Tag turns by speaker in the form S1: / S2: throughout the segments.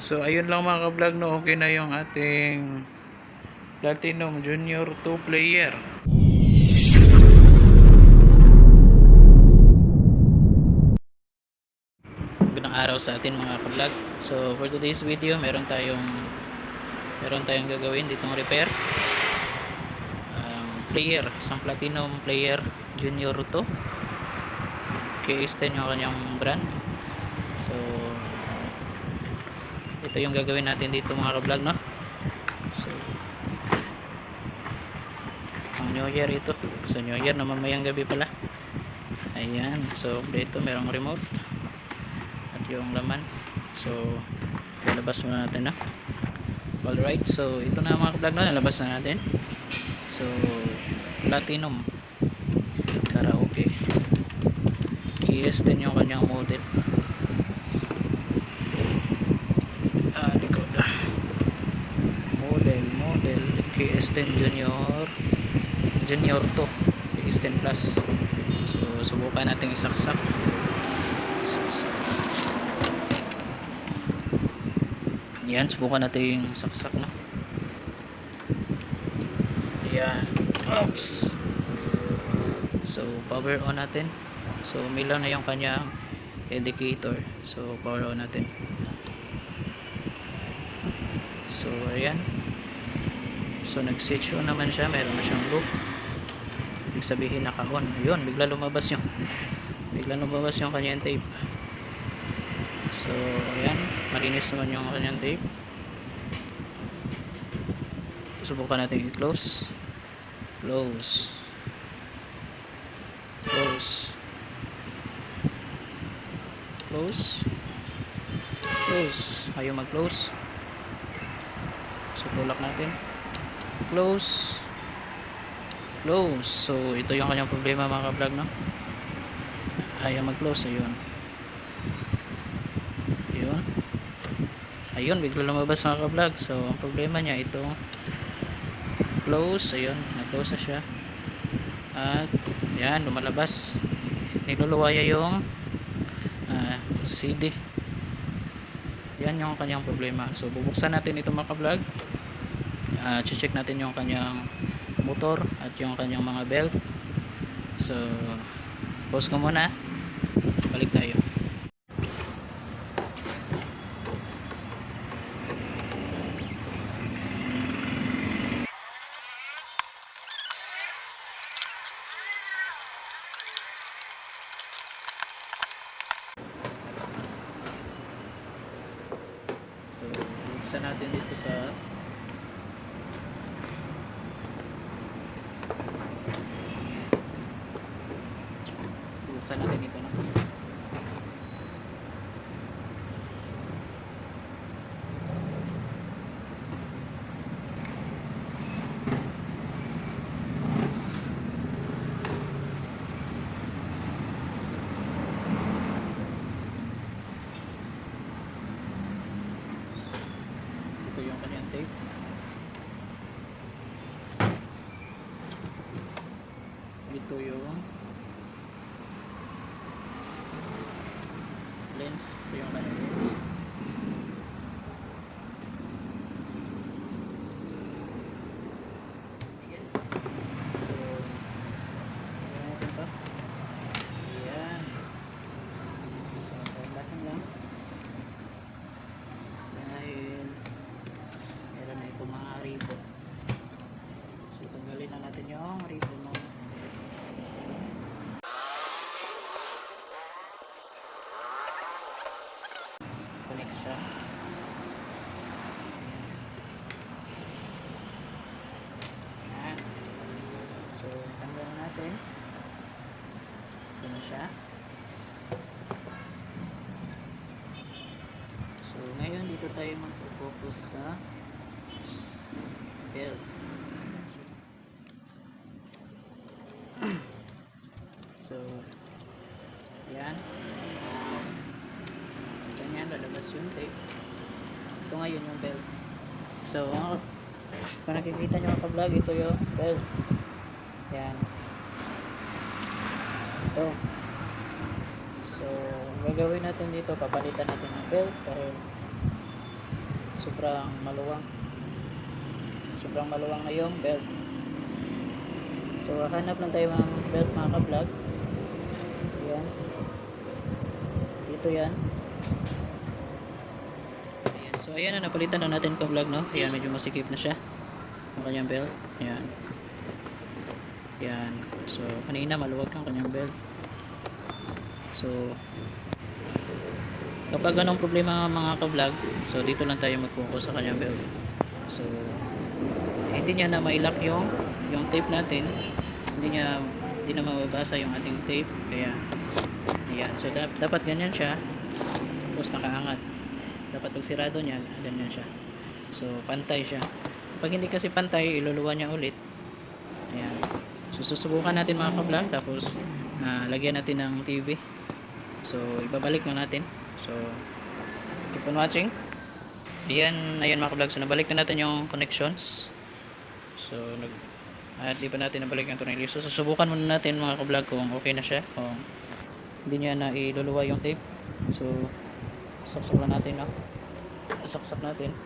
S1: So ayun lang mga ka-vlog, no, okay na yung ating Platinum Junior 2 player. Magandang araw sa atin mga ka-vlog. So for today's video, meron tayong gagawin ditong repair. Player, isang Platinum player Junior 2. KS10 yung kanyang brand. So ito yung gagawin natin dito mga ka-vlog, no. So ang New Year ito. So New Year na mamayang gabi pala. Ayan. So dito merong remote at yung laman. So lalabas muna natin na. Alright, so ito na mga ka-vlog, no, lalabas na natin. So Platinum Karaoke KS10 yung kanyang model. Likod model KS10 Junior 2 KS10 Plus. So subukan natin isaksak. Yan, subukan natin yung saksak na. Ayan. Oops. So power on natin. So umilaw na yung kanyang indicator. So power on natin. So ayan. So nag-switch on naman siya. Meron na siyang loop. Ibig sabihin naka-on. Ayun, bigla lumabas yung kanyang tape. So ayan, malinis naman yung kanyang tape. Subukan natin i-close. Close. Ayaw mag-close. So tulak natin. Close. So ito yung kanyang problema mga ka-vlog, no. Ayaw mag-close. Ayun, bigla lumabas mga ka-vlog. So ang problema niya ito, close. Ayun, na-close na siya. At yan, lumalabas. Niluluwaya yung CD. Yan yung kanyang problema. So bubuksan natin ito mga ka-vlog. Check natin yung kanyang motor at yung kanyang mga belt. So pause ko muna. Balik tayo. So buksan natin dito sa ito na. Ito yung kanyang tape. Ito yung lens. Ito yung kanyang lens. So ayan natin ito. Ayan. So tanggalin lang dahil meron na ito mga ribbon. So tanggalin na natin yung ribbon mo. Connect siya. Ayan. So tanggal natin. Ito na siya. So ngayon dito tayo mag-focus sa belt. So yan. Ganyan, lalabas yung tape. Ito ngayon yung belt. So kung nakikita nyo ang ka-vlog, ito yung belt. Yan. Ito. So gagawin natin dito, papalitan natin ang belt dahil Sobrang maluwang na yung belt. So hanap lang tayo ng belt mga ka-vlog. Ayan, dito yan. Ayan. So ayan na, napalitan na natin ka-vlog, no. Ayan, medyo masikip na siya ang kanyang belt. Ayan. Yan. So, kanina maluwag ang kanyang belt. So, kapag anong problema mga ka-vlog, so dito lang tayo mag-focus sa kanyang belt. So, hindi niya na mailak yung tape natin. Hindi na mababasa yung ating tape. Kaya, ayan. So, dapat ganyan siya. Tapos nakaangat. Dapat pag sirado niya, ganyan siya. So, pantay siya. Pag hindi kasi pantay, iluluwa niya ulit. Ayan. So, susubukan natin mga ka-vlog, tapos lagyan natin ng TV. So, ibabalik na natin. So, keep on watching. Ayan mga ka-vlog. So, nabalik na natin yung connections. So, at di pa natin nabalik yung tornilyo. So, susubukan muna natin mga ka-vlog kung okay na siya. Kung hindi niya na iluluwa yung tape. So, saksak lang natin, no? Saksak natin.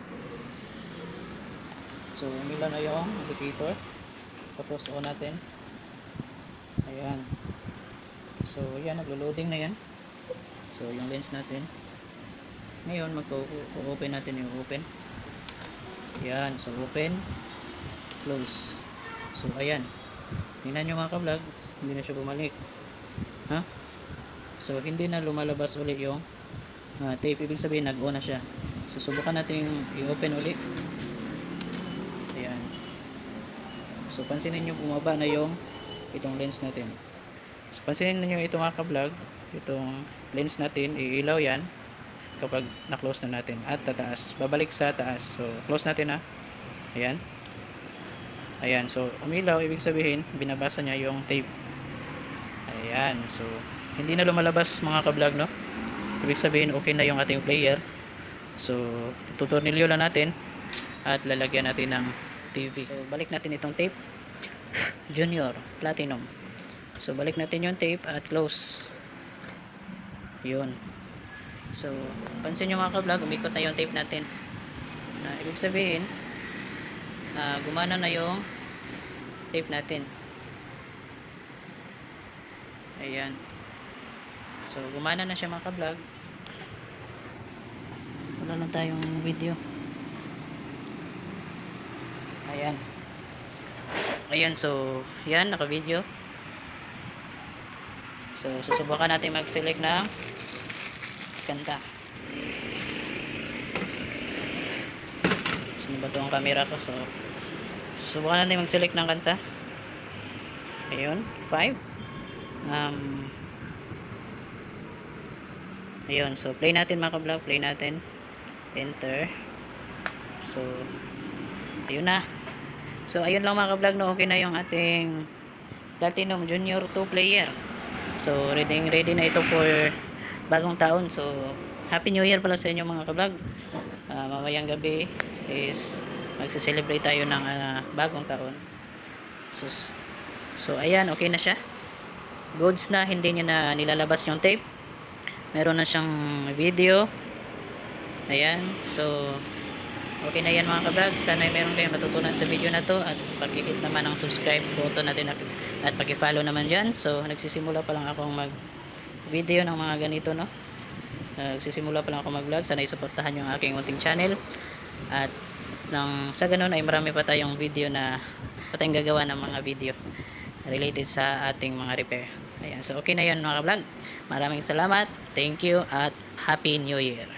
S1: So, umila na yung indicator. Tapos, on natin. Ayan. So, ayan, naglo-loading na yan. So, yung lens natin. Ngayon, mag-open natin yung open. Ayan. So, open. Close. So, ayan. Tingnan nyo mga ka-vlog. Hindi na siya bumalik. Ha? So, hindi na lumalabas ulit yung tape. Ibig sabihin, nag-on na siya. So, subukan natin i-open ulit. Ayan. So, pansinin nyo, bumaba na yung itong lens natin. So, pansinin niyo ito mga ka-vlog, itong lens natin, iilaw yan kapag na-close na natin at tataas, babalik sa taas. So, close natin, ha. Ayan. Ayan. So, umilaw, ibig sabihin, binabasa niya yung tape. Ayan. So, hindi na lumalabas mga ka-vlog, no? Ibig sabihin, okay na yung ating player. So, tutornilyo lang natin at lalagyan natin ng TV. So, balik natin itong tape. Junior Platinum. So, balik natin yung tape at close. Yun. So, pansin nyo mga ka-vlog, umikot na yung tape natin. Ibig sabihin, gumana na yung tape natin. Ayan. So, gumana na siya mga ka-vlog. Wala lang tayong video. Ayan. Ayan, so yan, naka-video. So, susubukan natin mag-select ng kanta. Sino ba ito ang camera ko? So, susubukan natin mag-select ng kanta. Ayun, 5. Ayun, so play natin mga ka-vlog, play natin. Enter. So, ayun na. So, ayun lang mga ka-vlog, no? Okay na yung ating Platinum Junior 2 player. So, ready na ito for bagong taon. So, Happy New Year pala sa inyo mga ka-vlog. Mamayang gabi is magse-celebrate tayo ng bagong taon. So, ayan, okay na siya. Goods na, hindi niya na nilalabas yung tape. Meron na siyang video. Ayan, so okay na yan mga ka-vlog. Sana meron kayong natutunan sa video na to. At pag-hit naman ang subscribe button natin at pag-follow naman dyan. So nagsisimula pa lang akong mag video ng mga ganito, no. Nagsisimula pa lang ako mag vlog. Sana isuportahan yung aking munting channel. At sa ganun ay marami pa tayong video na patayong gagawa ng mga video related sa ating mga repair. Ayan, so okay na yan mga ka-vlog. Maraming salamat. Thank you at Happy New Year.